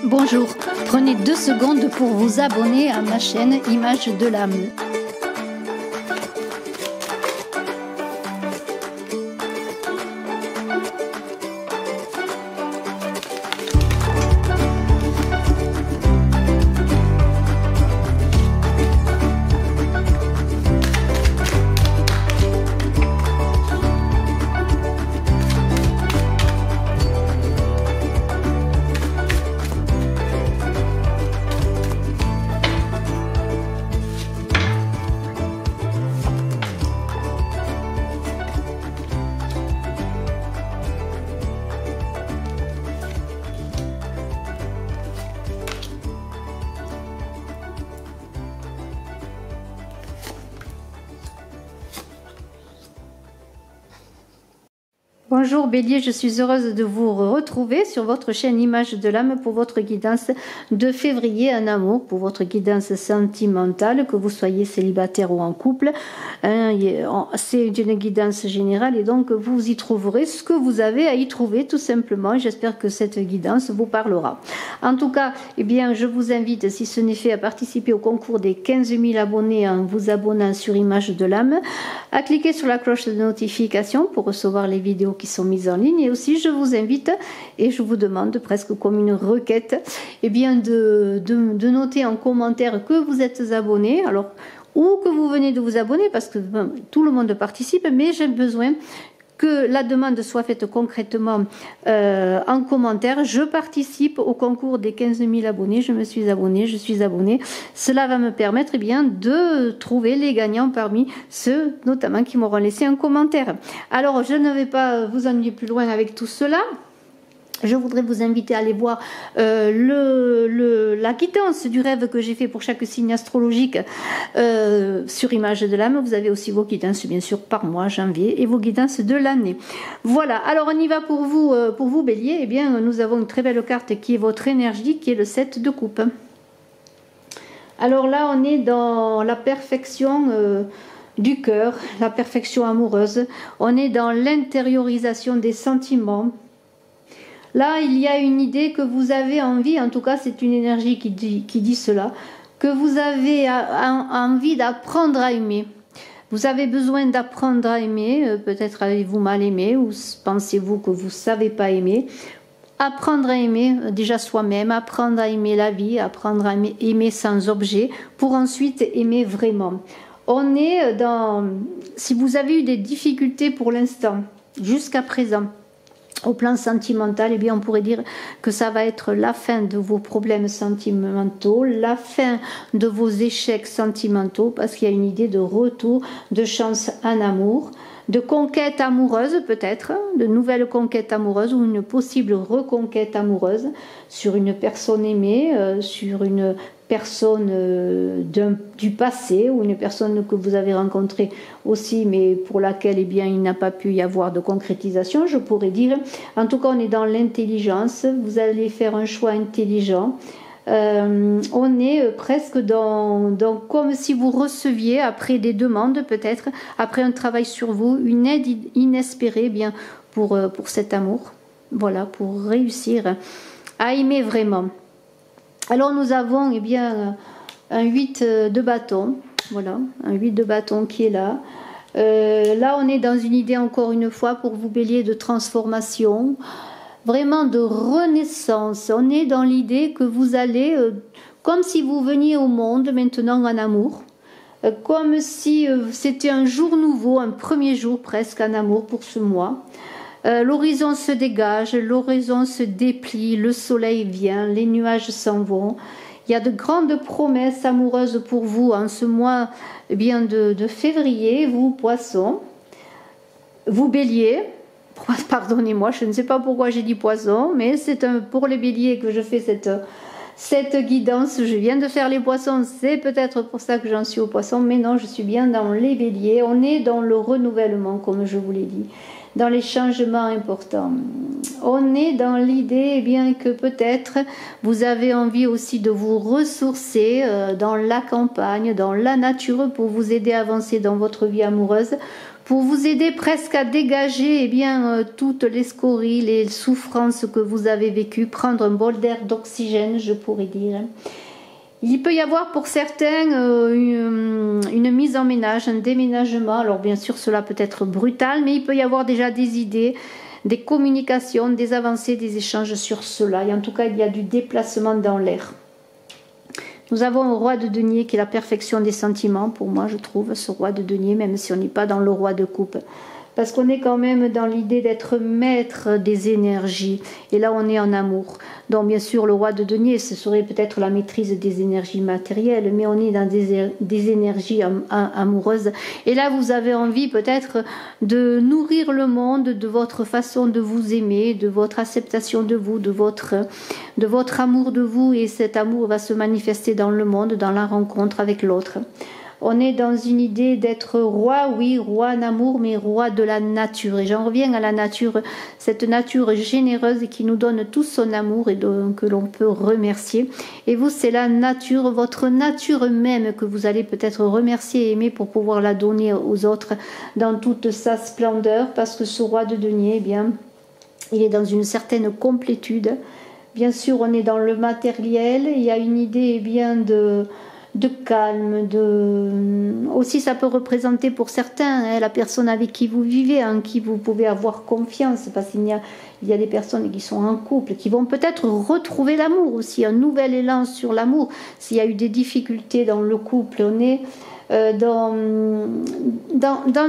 Bonjour, prenez 2 secondes pour vous abonner à ma chaîne Images de l'âme. Bonjour Bélier, je suis heureuse de vous retrouver sur votre chaîne Images de l'âme pour votre guidance de février en amour, pour votre guidance sentimentale, que vous soyez célibataire ou en couple. C'est une guidance générale et donc vous y trouverez ce que vous avez à y trouver tout simplement. J'espère que cette guidance vous parlera. En tout cas, eh bien, je vous invite, si ce n'est fait, à participer au concours des 15 000 abonnés en vous abonnant sur Images de l'âme, à cliquer sur la cloche de notification pour recevoir les vidéos qui sont mises en ligne, et aussi je vous invite et je vous demande presque comme une requête eh bien de noter en commentaire que vous êtes abonné, alors ou que vous venez de vous abonner, parce que bon, tout le monde participe, mais j'ai besoin que la demande soit faite concrètement en commentaire. Je participe au concours des 15 000 abonnés, je me suis abonnée, je suis abonnée. Cela va me permettre eh bien, de trouver les gagnants parmi ceux notamment qui m'auront laissé un commentaire. Alors je ne vais pas vous ennuyer plus loin avec tout cela. Je voudrais vous inviter à aller voir la guidance du rêve que j'ai fait pour chaque signe astrologique sur Images de l'âme. Vous avez aussi vos guidances bien sûr par mois, janvier, et vos guidances de l'année. Voilà, alors on y va pour vous Bélier. Eh bien, nous avons une très belle carte qui est votre énergie, qui est le 7 de coupe. Alors là, on est dans la perfection du cœur, la perfection amoureuse. On est dans l'intériorisation des sentiments. Là, il y a une idée que vous avez envie, en tout cas c'est une énergie qui dit cela, que vous avez envie d'apprendre à aimer. Vous avez besoin d'apprendre à aimer, peut-être avez-vous mal aimé, ou pensez-vous que vous ne savez pas aimer. Apprendre à aimer déjà soi-même, apprendre à aimer la vie, apprendre à aimer sans objet, pour ensuite aimer vraiment. On est dans... Si vous avez eu des difficultés pour l'instant, jusqu'à présent, au plan sentimental, eh bien, on pourrait dire que ça va être la fin de vos problèmes sentimentaux, la fin de vos échecs sentimentaux, parce qu'il y a une idée de retour, de chance en amour, de conquête amoureuse peut-être, de nouvelles conquêtes amoureuses ou une possible reconquête amoureuse sur une personne aimée, sur une personne du passé ou une personne que vous avez rencontrée aussi mais pour laquelle eh bien, il n'a pas pu y avoir de concrétisation, je pourrais dire. En tout cas, on est dans l'intelligence, vous allez faire un choix intelligent. On est presque dans comme si vous receviez après des demandes peut-être, après un travail sur vous, une aide inespérée bien pour cet amour, voilà, pour réussir à aimer vraiment. Alors nous avons eh bien un 8 de bâton, voilà, un 8 de bâton qui est là. Là on est dans une idée encore une fois pour vous Bélier de transformation, vraiment de renaissance. On est dans l'idée que vous allez, comme si vous veniez au monde maintenant en amour, comme si c'était un jour nouveau, un premier jour presque en amour pour ce mois. L'horizon se dégage, l'horizon se déplie, le soleil vient, les nuages s'en vont. Il y a de grandes promesses amoureuses pour vous en ce mois eh bien, de février, vous poissons, vous béliers. Pardonnez-moi, je ne sais pas pourquoi j'ai dit poisson, mais c'est pour les béliers que je fais cette guidance. Je viens de faire les poissons, c'est peut-être pour ça que j'en suis aux poissons, mais non, je suis bien dans les béliers. On est dans le renouvellement, comme je vous l'ai dit, dans les changements importants. On est dans l'idée eh bien que peut-être vous avez envie aussi de vous ressourcer dans la campagne, dans la nature pour vous aider à avancer dans votre vie amoureuse, pour vous aider presque à dégager eh bien, toutes les scories, les souffrances que vous avez vécues, prendre un bol d'air d'oxygène, je pourrais dire. Il peut y avoir pour certains une mise en ménage, un déménagement. Alors bien sûr, cela peut être brutal, mais il peut y avoir déjà des idées, des communications, des avancées, des échanges sur cela. Et en tout cas, il y a du déplacement dans l'air. Nous avons un roi de denier qui est la perfection des sentiments, pour moi je trouve, ce roi de denier, même si on n'est pas dans le roi de coupe. Parce qu'on est quand même dans l'idée d'être maître des énergies. Et là on est en amour. Donc bien sûr le roi de denier, ce serait peut-être la maîtrise des énergies matérielles, mais on est dans des énergies amoureuses. Et là vous avez envie peut-être de nourrir le monde de votre façon de vous aimer, de votre acceptation de vous, de votre amour de vous. Et cet amour va se manifester dans le monde, dans la rencontre avec l'autre. On est dans une idée d'être roi, oui, roi en amour, mais roi de la nature. Et j'en reviens à la nature, cette nature généreuse qui nous donne tout son amour et que l'on peut remercier. Et vous, c'est la nature, votre nature même que vous allez peut-être remercier et aimer pour pouvoir la donner aux autres dans toute sa splendeur. Parce que ce roi de denier, eh bien, il est dans une certaine complétude. Bien sûr, on est dans le matériel. Il y a une idée, eh bien, de calme, aussi ça peut représenter pour certains la personne avec qui vous vivez, en qui vous pouvez avoir confiance, parce qu'il y a des personnes qui sont en couple, qui vont peut-être retrouver l'amour aussi, un nouvel élan sur l'amour. S'il y a eu des difficultés dans le couple, on est dans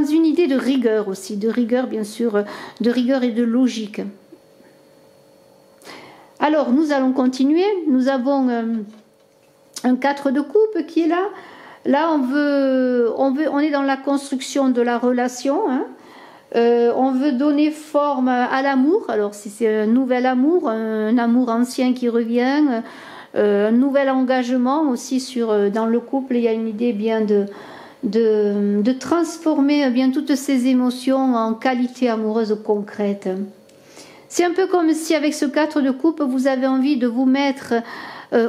une idée de rigueur aussi, de rigueur bien sûr, de rigueur et de logique. Alors nous allons continuer, nous avons un 4 de coupe qui est là. Là, on est dans la construction de la relation. Hein. On veut donner forme à l'amour. Alors, si c'est un nouvel amour, un amour ancien qui revient, un nouvel engagement aussi dans le couple, il y a une idée bien de transformer bien toutes ces émotions en qualité amoureuse concrète. C'est un peu comme si avec ce 4 de coupe, vous avez envie de vous mettre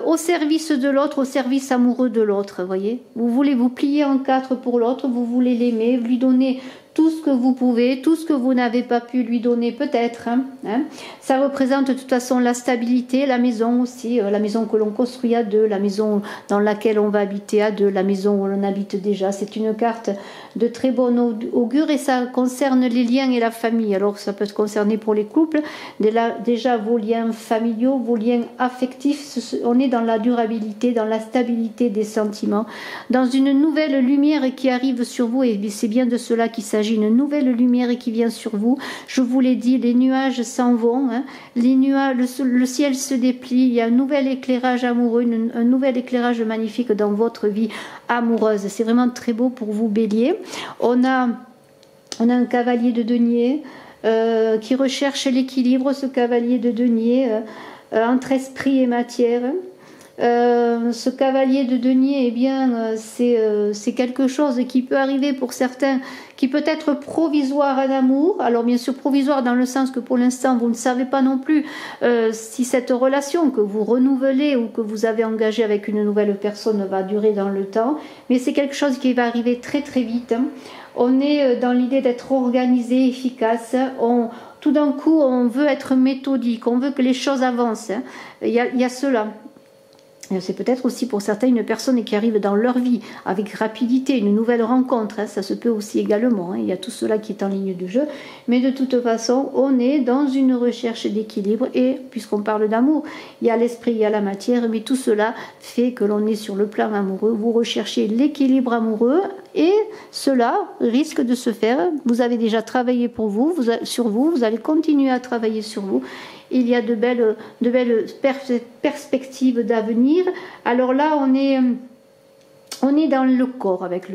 au service de l'autre, au service amoureux de l'autre, voyez. Vous voulez vous plier en 4 pour l'autre, vous voulez l'aimer, lui donner tout ce que vous pouvez, tout ce que vous n'avez pas pu lui donner peut-être. Ça représente de toute façon la stabilité, la maison aussi, la maison que l'on construit à deux, la maison dans laquelle on va habiter à deux, la maison où l'on habite déjà. C'est une carte de très bon augure et ça concerne les liens et la famille. Alors ça peut se concerner pour les couples, déjà vos liens familiaux, vos liens affectifs, on est dans la durabilité, dans la stabilité des sentiments, dans une nouvelle lumière qui arrive sur vous et c'est bien de cela qu'il s'agit. Une nouvelle lumière qui vient sur vous. Je vous l'ai dit, les nuages s'en vont, hein. Les nuages, le ciel se déplie, il y a un nouvel éclairage amoureux, un nouvel éclairage magnifique dans votre vie amoureuse. C'est vraiment très beau pour vous, Bélier. On a un cavalier de denier qui recherche l'équilibre, ce cavalier de denier entre esprit et matière. Ce cavalier de denier, eh bien, c'est quelque chose qui peut arriver pour certains, qui peut être provisoire en amour. Alors bien sûr provisoire dans le sens que pour l'instant vous ne savez pas non plus si cette relation que vous renouvelez ou que vous avez engagée avec une nouvelle personne va durer dans le temps, mais c'est quelque chose qui va arriver très très vite. On est dans l'idée d'être organisé, efficace. Tout d'un coup on veut être méthodique, on veut que les choses avancent. Il y a cela. C'est peut-être aussi pour certains une personne qui arrive dans leur vie avec rapidité, une nouvelle rencontre, hein, ça se peut aussi également, hein, il y a tout cela qui est en ligne de jeu, mais de toute façon on est dans une recherche d'équilibre et puisqu'on parle d'amour, il y a l'esprit, il y a la matière, mais tout cela fait que l'on est sur le plan amoureux, vous recherchez l'équilibre amoureux et cela risque de se faire, vous avez déjà travaillé sur vous, vous allez continuer à travailler sur vous. Il y a de belles perspectives d'avenir. Alors là, on est dans le corps avec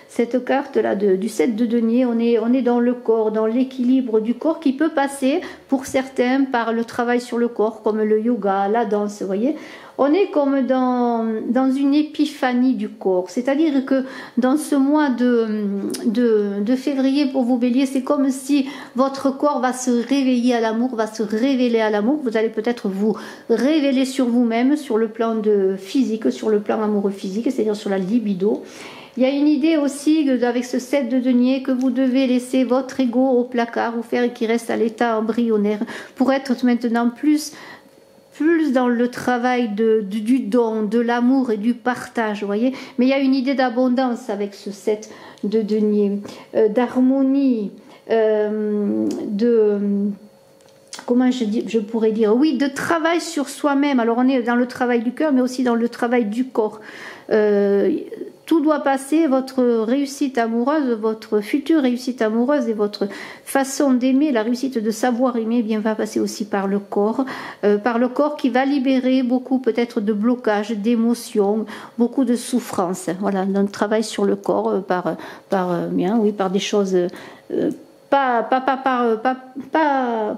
cette carte-là du 7 de denier. On est dans le corps, dans l'équilibre du corps qui peut passer pour certains par le travail sur le corps, comme le yoga, la danse, vous voyez. On est comme dans une épiphanie du corps, c'est-à-dire que dans ce mois de février pour vous Bélier, c'est comme si votre corps va se réveiller à l'amour, va se révéler à l'amour. Vous allez peut-être vous révéler sur vous-même, sur le plan physique, sur le plan amoureux physique, c'est-à-dire sur la libido. Il y a une idée aussi avec ce 7 de denier que vous devez laisser votre ego au placard ou faire qu'il reste à l'état embryonnaire pour être maintenant plus dans le travail du don, de l'amour et du partage, vous voyez. Mais il y a une idée d'abondance avec ce 7 de denier, d'harmonie, comment je pourrais dire, oui, de travail sur soi-même. Alors on est dans le travail du cœur, mais aussi dans le travail du corps. Tout doit passer, votre réussite amoureuse, votre future réussite amoureuse et votre façon d'aimer, la réussite de savoir aimer, eh bien va passer aussi par le corps qui va libérer beaucoup peut-être de blocages, d'émotions, beaucoup de souffrances. Voilà, donc travail sur le corps par des choses. Pas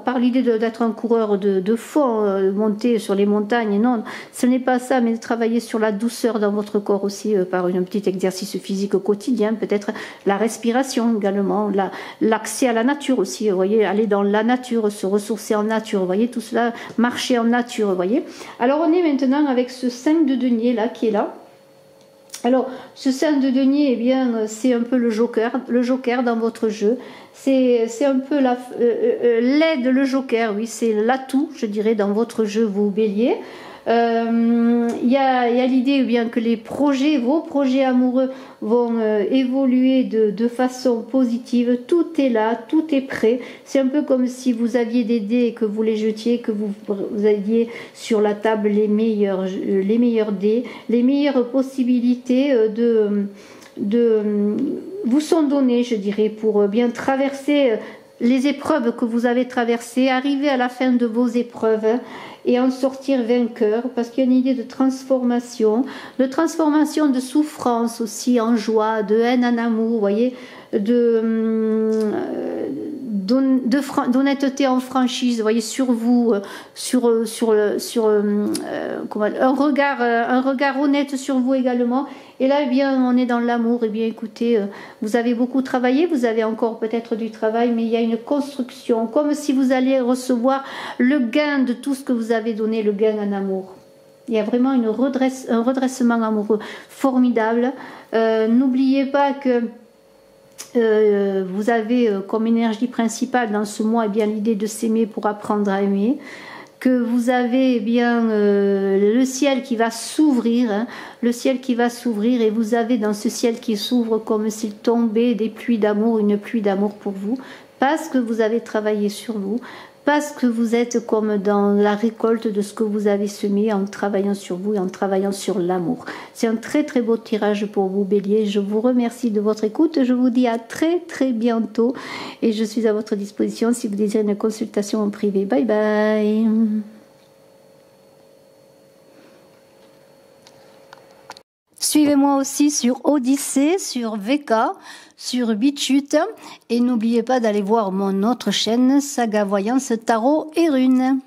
par l'idée d'être un coureur de fond, monter sur les montagnes, non, ce n'est pas ça, mais travailler sur la douceur dans votre corps aussi, par un petit exercice physique quotidien, peut-être la respiration également, l'accès à la nature aussi, vous voyez, aller dans la nature, se ressourcer en nature, vous voyez, tout cela, marcher en nature, vous voyez. Alors on est maintenant avec ce 5 de denier là, qui est là. Alors, ce 5 de denier, eh bien, c'est un peu le joker dans votre jeu. C'est un peu l'aide, le joker, oui, c'est l'atout, je dirais, dans votre jeu, vous bélier. Il y a l'idée eh bien que vos projets amoureux vont évoluer de façon positive. Tout est là, tout est prêt. C'est un peu comme si vous aviez des dés et que vous les jetiez, que vous aviez sur la table les meilleurs dés, les meilleures possibilités vous sont données, je dirais, pour bien traverser les épreuves que vous avez traversées, arriver à la fin de vos épreuves et en sortir vainqueur, parce qu'il y a une idée de transformation de souffrance aussi en joie, de haine en amour, vous voyez, d'honnêteté en franchise, vous voyez, sur vous, un regard honnête sur vous également. Et là, eh bien, on est dans l'amour. Eh bien, écoutez, vous avez beaucoup travaillé, vous avez encore peut-être du travail, mais il y a une construction, comme si vous alliez recevoir le gain de tout ce que vous avez donné, le gain en amour. Il y a vraiment un redressement amoureux formidable. N'oubliez pas que vous avez comme énergie principale dans ce mois eh bien l'idée de s'aimer pour apprendre à aimer, que vous avez eh bien le ciel qui va s'ouvrir, et vous avez dans ce ciel qui s'ouvre comme s'il tombait des pluies d'amour, une pluie d'amour pour vous, parce que vous avez travaillé sur vous, parce que vous êtes comme dans la récolte de ce que vous avez semé en travaillant sur vous et en travaillant sur l'amour. C'est un très très beau tirage pour vous, Bélier. Je vous remercie de votre écoute. Je vous dis à très très bientôt et je suis à votre disposition si vous désirez une consultation en privé. Bye bye. Suivez-moi aussi sur Odyssée, sur VK, sur BitChute et n'oubliez pas d'aller voir mon autre chaîne Saga Voyance Tarot et Runes.